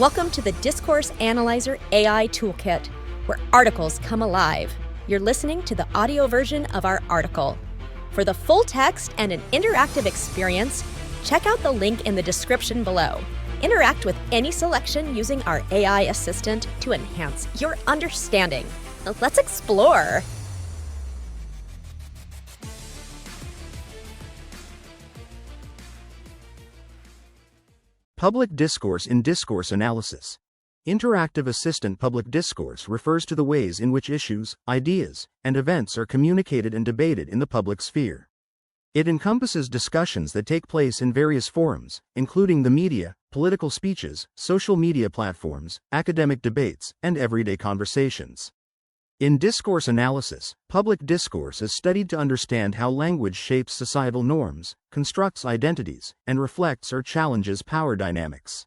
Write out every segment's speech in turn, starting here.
Welcome to the Discourse Analyzer AI Toolkit, where articles come alive. You're listening to the audio version of our article. For the full text and an interactive experience, check out the link in the description below. Interact with any selection using our AI assistant to enhance your understanding. Let's explore. Public discourse in discourse analysis. Interactive assistant public discourse refers to the ways in which issues, ideas, and events are communicated and debated in the public sphere. It encompasses discussions that take place in various forums, including the media, political speeches, social media platforms, academic debates, and everyday conversations. In discourse analysis, public discourse is studied to understand how language shapes societal norms, constructs identities, and reflects or challenges power dynamics.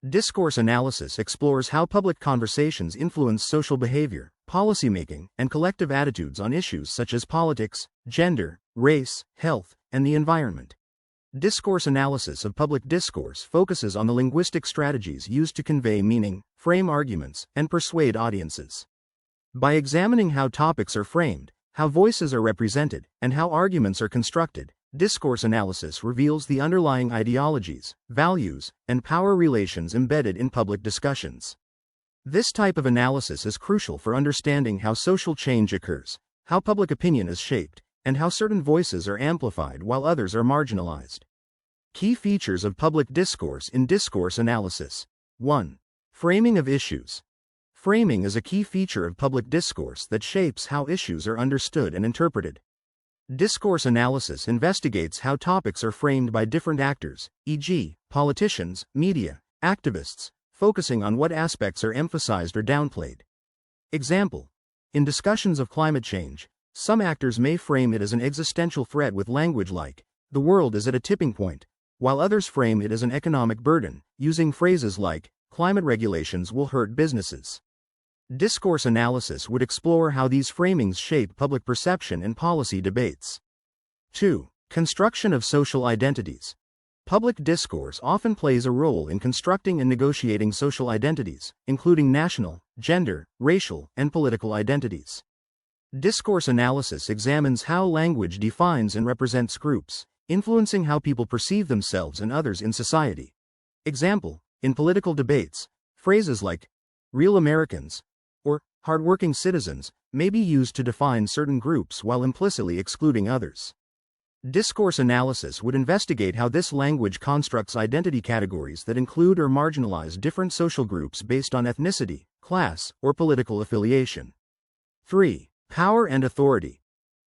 Discourse analysis explores how public conversations influence social behavior, policymaking, and collective attitudes on issues such as politics, gender, race, health, and the environment. Discourse analysis of public discourse focuses on the linguistic strategies used to convey meaning, frame arguments, and persuade audiences. By examining how topics are framed, how voices are represented, and how arguments are constructed, discourse analysis reveals the underlying ideologies, values, and power relations embedded in public discussions. This type of analysis is crucial for understanding how social change occurs, how public opinion is shaped, and how certain voices are amplified while others are marginalized. Key features of public discourse in discourse analysis. 1. Framing of issues. Framing is a key feature of public discourse that shapes how issues are understood and interpreted. Discourse analysis investigates how topics are framed by different actors, e.g., politicians, media, activists, focusing on what aspects are emphasized or downplayed. Example: in discussions of climate change, some actors may frame it as an existential threat with language like, "the world is at a tipping point," while others frame it as an economic burden, using phrases like, "climate regulations will hurt businesses." Discourse analysis would explore how these framings shape public perception and policy debates. 2. Construction of social identities. Public discourse often plays a role in constructing and negotiating social identities, including national, gender, racial, and political identities. Discourse analysis examines how language defines and represents groups, influencing how people perceive themselves and others in society. Example: in political debates, phrases like, "real Americans," or "hardworking citizens," may be used to define certain groups while implicitly excluding others. Discourse analysis would investigate how this language constructs identity categories that include or marginalize different social groups based on ethnicity, class, or political affiliation. 3. Power and authority.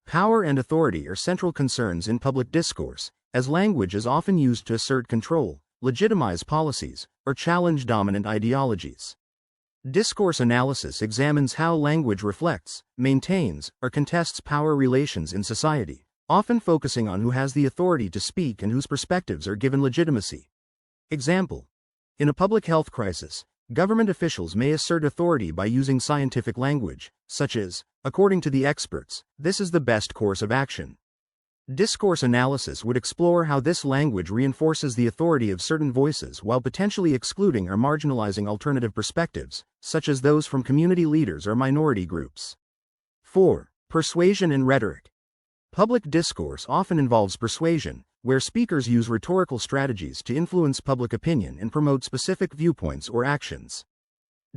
Power and authority are central concerns in public discourse, as language is often used to assert control, legitimize policies, or challenge dominant ideologies. Discourse analysis examines how language reflects, maintains, or contests power relations in society, often focusing on who has the authority to speak and whose perspectives are given legitimacy. Example: in a public health crisis, government officials may assert authority by using scientific language, such as, "according to the experts, this is the best course of action." Discourse analysis would explore how this language reinforces the authority of certain voices while potentially excluding or marginalizing alternative perspectives, such as those from community leaders or minority groups. 4. Persuasion and rhetoric. Public discourse often involves persuasion, where speakers use rhetorical strategies to influence public opinion and promote specific viewpoints or actions.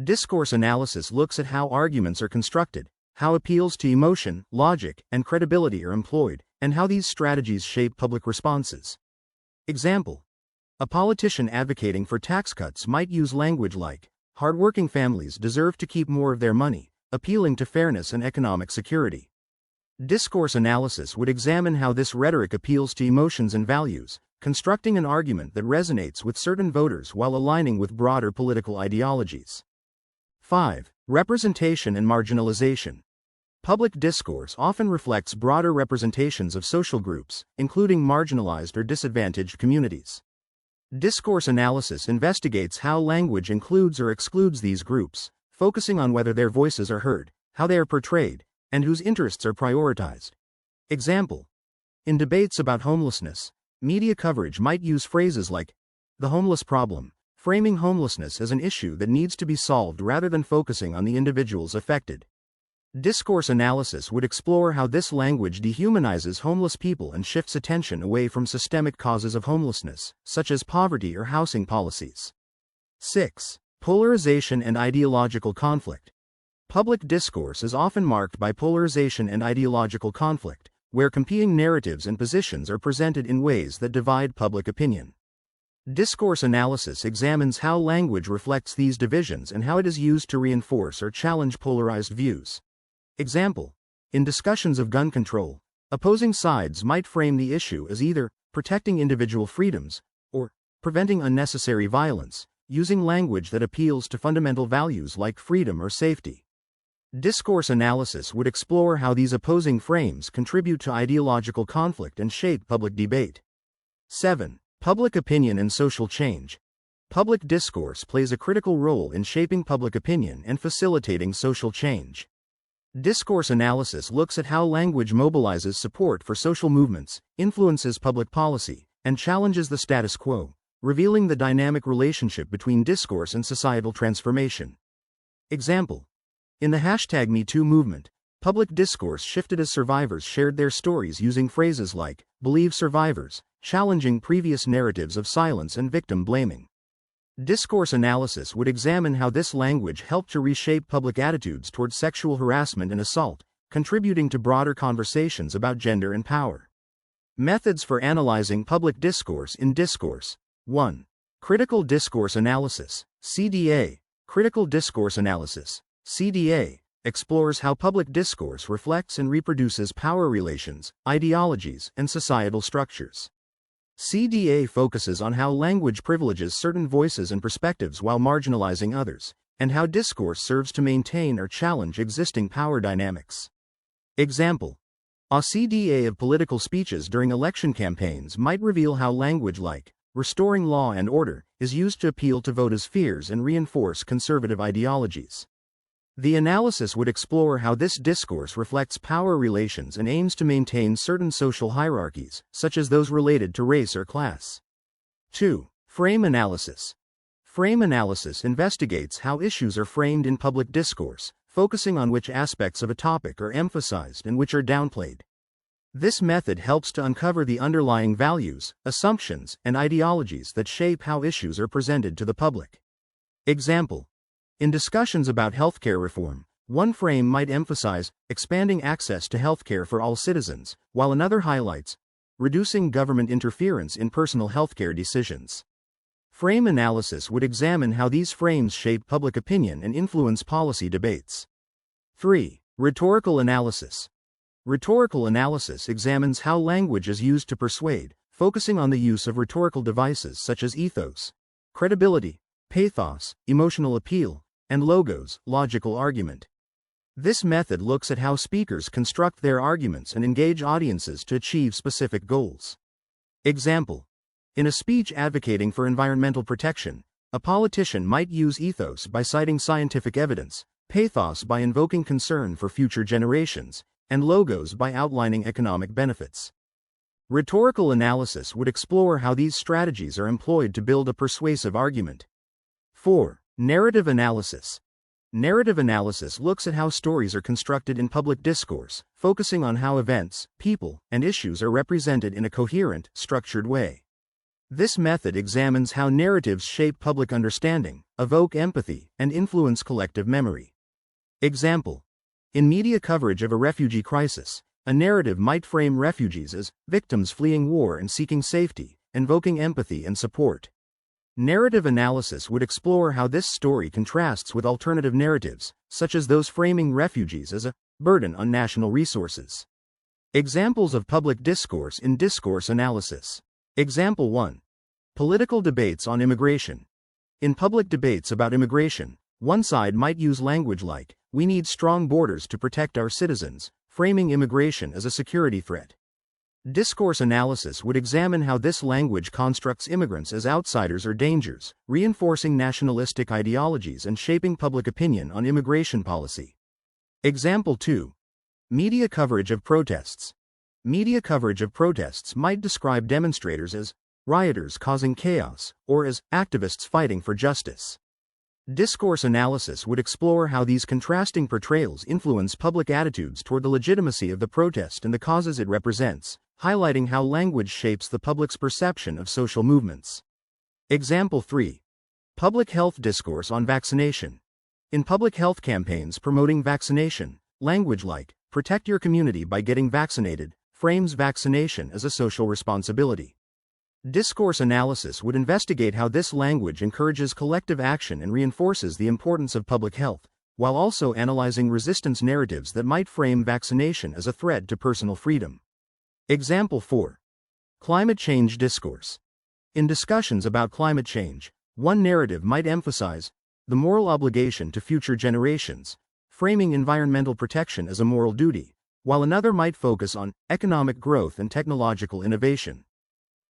Discourse analysis looks at how arguments are constructed, how appeals to emotion, logic, and credibility are employed, and how these strategies shape public responses. Example: a politician advocating for tax cuts might use language like, "hardworking families deserve to keep more of their money," appealing to fairness and economic security. Discourse analysis would examine how this rhetoric appeals to emotions and values, constructing an argument that resonates with certain voters while aligning with broader political ideologies. 5. Representation and marginalization. Public discourse often reflects broader representations of social groups, including marginalized or disadvantaged communities. Discourse analysis investigates how language includes or excludes these groups, focusing on whether their voices are heard, how they are portrayed, and whose interests are prioritized. Example: in debates about homelessness, media coverage might use phrases like, "the homeless problem," framing homelessness as an issue that needs to be solved rather than focusing on the individuals affected. Discourse analysis would explore how this language dehumanizes homeless people and shifts attention away from systemic causes of homelessness, such as poverty or housing policies. 6. Polarization and ideological conflict. Public discourse is often marked by polarization and ideological conflict, where competing narratives and positions are presented in ways that divide public opinion. Discourse analysis examines how language reflects these divisions and how it is used to reinforce or challenge polarized views. Example: in discussions of gun control, opposing sides might frame the issue as either protecting individual freedoms or preventing unnecessary violence, using language that appeals to fundamental values like freedom or safety. Discourse analysis would explore how these opposing frames contribute to ideological conflict and shape public debate. 7. Public opinion and social change. Public discourse plays a critical role in shaping public opinion and facilitating social change. Discourse analysis looks at how language mobilizes support for social movements, influences public policy, and challenges the status quo, revealing the dynamic relationship between discourse and societal transformation. Example: in the #MeToo movement, public discourse shifted as survivors shared their stories using phrases like "believe survivors," challenging previous narratives of silence and victim blaming. Discourse analysis would examine how this language helped to reshape public attitudes toward sexual harassment and assault, contributing to broader conversations about gender and power. Methods for analyzing public discourse in discourse. 1. Critical discourse analysis, CDA. Critical discourse analysis, CDA, explores how public discourse reflects and reproduces power relations, ideologies, and societal structures. CDA focuses on how language privileges certain voices and perspectives while marginalizing others, and how discourse serves to maintain or challenge existing power dynamics. Example: a CDA of political speeches during election campaigns might reveal how language like "restoring law and order" is used to appeal to voters' fears and reinforce conservative ideologies. The analysis would explore how this discourse reflects power relations and aims to maintain certain social hierarchies, such as those related to race or class. 2. Frame analysis. Frame analysis investigates how issues are framed in public discourse, focusing on which aspects of a topic are emphasized and which are downplayed. This method helps to uncover the underlying values, assumptions, and ideologies that shape how issues are presented to the public. Example: in discussions about healthcare reform, one frame might emphasize expanding access to healthcare for all citizens, while another highlights reducing government interference in personal healthcare decisions. Frame analysis would examine how these frames shape public opinion and influence policy debates. 3. Rhetorical analysis. Rhetorical analysis examines how language is used to persuade, focusing on the use of rhetorical devices such as ethos, credibility, pathos, emotional appeal, and logos, logical argument. This method looks at how speakers construct their arguments and engage audiences to achieve specific goals. Example: in a speech advocating for environmental protection, a politician might use ethos by citing scientific evidence, pathos by invoking concern for future generations, and logos by outlining economic benefits. Rhetorical analysis would explore how these strategies are employed to build a persuasive argument. 4. Narrative analysis. Narrative analysis looks at how stories are constructed in public discourse, focusing on how events, people, and issues are represented in a coherent, structured way. This method examines how narratives shape public understanding, evoke empathy, and influence collective memory. Example: in media coverage of a refugee crisis, a narrative might frame refugees as victims fleeing war and seeking safety, invoking empathy and support. Narrative analysis would explore how this story contrasts with alternative narratives, such as those framing refugees as a burden on national resources. Examples of public discourse in discourse analysis. Example 1. Political debates on immigration. In public debates about immigration, one side might use language like, "We need strong borders to protect our citizens," framing immigration as a security threat. Discourse analysis would examine how this language constructs immigrants as outsiders or dangers, reinforcing nationalistic ideologies and shaping public opinion on immigration policy. Example 2. Media coverage of protests. Media coverage of protests might describe demonstrators as rioters causing chaos, or as activists fighting for justice. Discourse analysis would explore how these contrasting portrayals influence public attitudes toward the legitimacy of the protest and the causes it represents, highlighting how language shapes the public's perception of social movements. Example 3. Public health discourse on vaccination. In public health campaigns promoting vaccination, language like, "protect your community by getting vaccinated," frames vaccination as a social responsibility. Discourse analysis would investigate how this language encourages collective action and reinforces the importance of public health, while also analyzing resistance narratives that might frame vaccination as a threat to personal freedom. Example 4. Climate change discourse. In discussions about climate change, one narrative might emphasize the moral obligation to future generations, framing environmental protection as a moral duty, while another might focus on economic growth and technological innovation.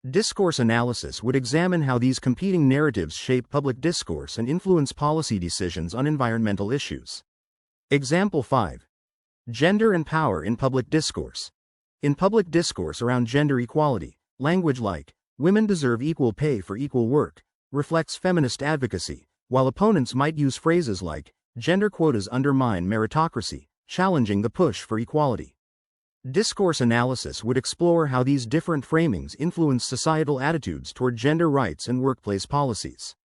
Discourse analysis would examine how these competing narratives shape public discourse and influence policy decisions on environmental issues. Example 5. Gender and power in public discourse. In public discourse around gender equality, language like, "women deserve equal pay for equal work," reflects feminist advocacy, while opponents might use phrases like, "gender quotas undermine meritocracy," challenging the push for equality. Discourse analysis would explore how these different framings influence societal attitudes toward gender rights and workplace policies.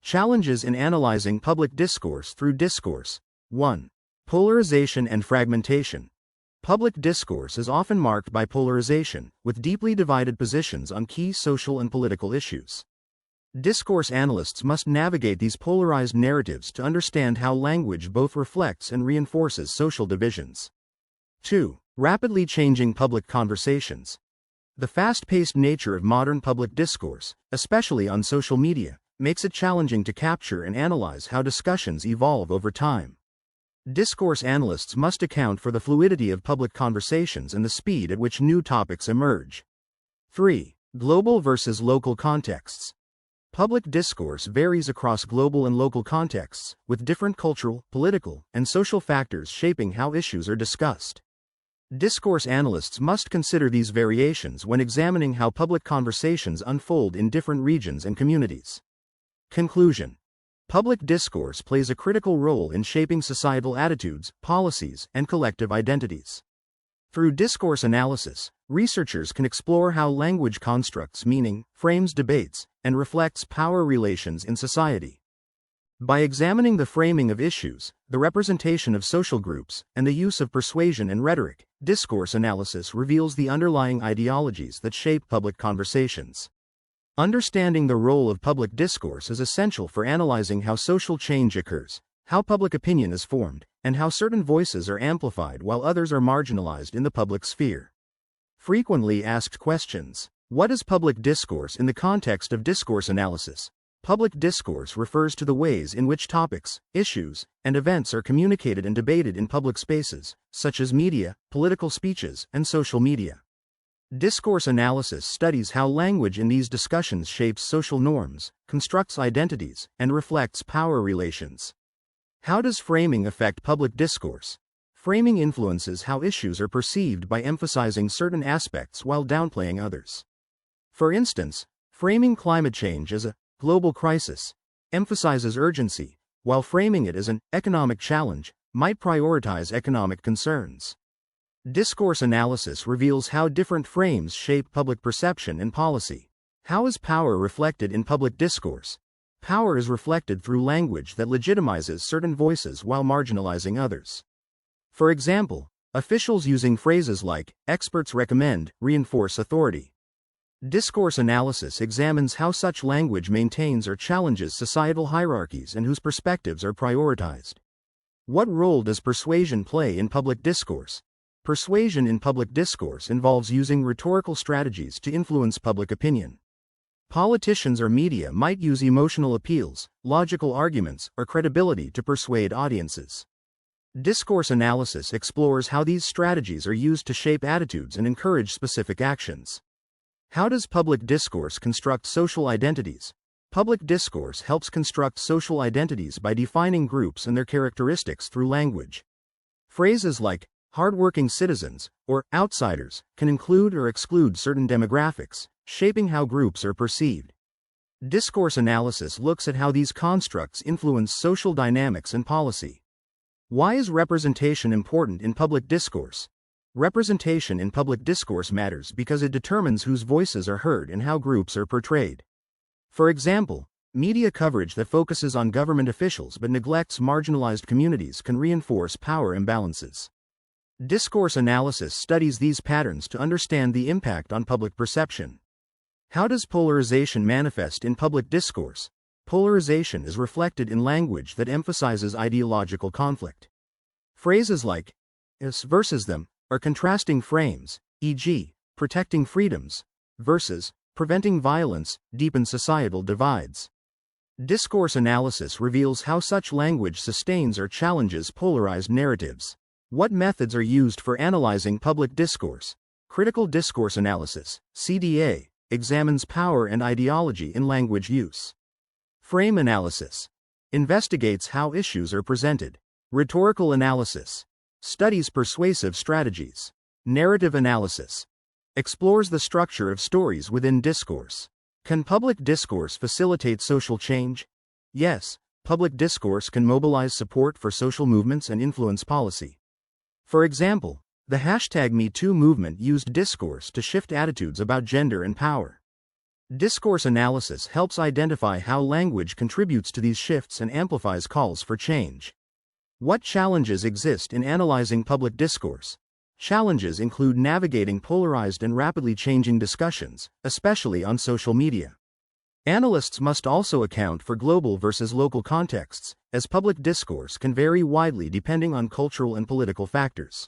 Challenges in analyzing public discourse through discourse. 1. Polarization and fragmentation. Public discourse is often marked by polarization, with deeply divided positions on key social and political issues. Discourse analysts must navigate these polarized narratives to understand how language both reflects and reinforces social divisions. 2. Rapidly changing public conversations. The fast-paced nature of modern public discourse, especially on social media, makes it challenging to capture and analyze how discussions evolve over time. Discourse analysts must account for the fluidity of public conversations and the speed at which new topics emerge. 3. Global versus local contexts. Public discourse varies across global and local contexts, with different cultural, political, and social factors shaping how issues are discussed. Discourse analysts must consider these variations when examining how public conversations unfold in different regions and communities. Conclusion. Public discourse plays a critical role in shaping societal attitudes, policies, and collective identities. Through discourse analysis, researchers can explore how language constructs meaning, frames debates, and reflects power relations in society. By examining the framing of issues, the representation of social groups, and the use of persuasion and rhetoric, discourse analysis reveals the underlying ideologies that shape public conversations. Understanding the role of public discourse is essential for analyzing how social change occurs, how public opinion is formed, and how certain voices are amplified while others are marginalized in the public sphere. Frequently asked questions. What is public discourse in the context of discourse analysis? Public discourse refers to the ways in which topics, issues, and events are communicated and debated in public spaces, such as media, political speeches, and social media. Discourse analysis studies how language in these discussions shapes social norms, constructs identities, and reflects power relations. How does framing affect public discourse? Framing influences how issues are perceived by emphasizing certain aspects while downplaying others. For instance, framing climate change as a global crisis emphasizes urgency, while framing it as an economic challenge might prioritize economic concerns. Discourse analysis reveals how different frames shape public perception and policy. How is power reflected in public discourse? Power is reflected through language that legitimizes certain voices while marginalizing others. For example, officials using phrases like, "experts recommend," reinforce authority. Discourse analysis examines how such language maintains or challenges societal hierarchies and whose perspectives are prioritized. What role does persuasion play in public discourse? Persuasion in public discourse involves using rhetorical strategies to influence public opinion. Politicians or media might use emotional appeals, logical arguments, or credibility to persuade audiences. Discourse analysis explores how these strategies are used to shape attitudes and encourage specific actions. How does public discourse construct social identities? Public discourse helps construct social identities by defining groups and their characteristics through language. Phrases like hardworking citizens or outsiders can include or exclude certain demographics, shaping how groups are perceived. Discourse analysis looks at how these constructs influence social dynamics and policy. Why is representation important in public discourse? Representation in public discourse matters because it determines whose voices are heard and how groups are portrayed. For example, media coverage that focuses on government officials but neglects marginalized communities can reinforce power imbalances. Discourse analysis studies these patterns to understand the impact on public perception. How does polarization manifest in public discourse? Polarization is reflected in language that emphasizes ideological conflict. Phrases like us versus them are contrasting frames, e.g., protecting freedoms versus preventing violence, deepen societal divides. Discourse analysis reveals how such language sustains or challenges polarized narratives. What methods are used for analyzing public discourse? Critical discourse analysis, CDA, examines power and ideology in language use. Frame analysis investigates how issues are presented. Rhetorical analysis studies persuasive strategies. Narrative analysis explores the structure of stories within discourse. Can public discourse facilitate social change? Yes, public discourse can mobilize support for social movements and influence policy. For example, the #MeToo movement used discourse to shift attitudes about gender and power. Discourse analysis helps identify how language contributes to these shifts and amplifies calls for change. What challenges exist in analyzing public discourse? Challenges include navigating polarized and rapidly changing discussions, especially on social media. Analysts must also account for global versus local contexts, as public discourse can vary widely depending on cultural and political factors.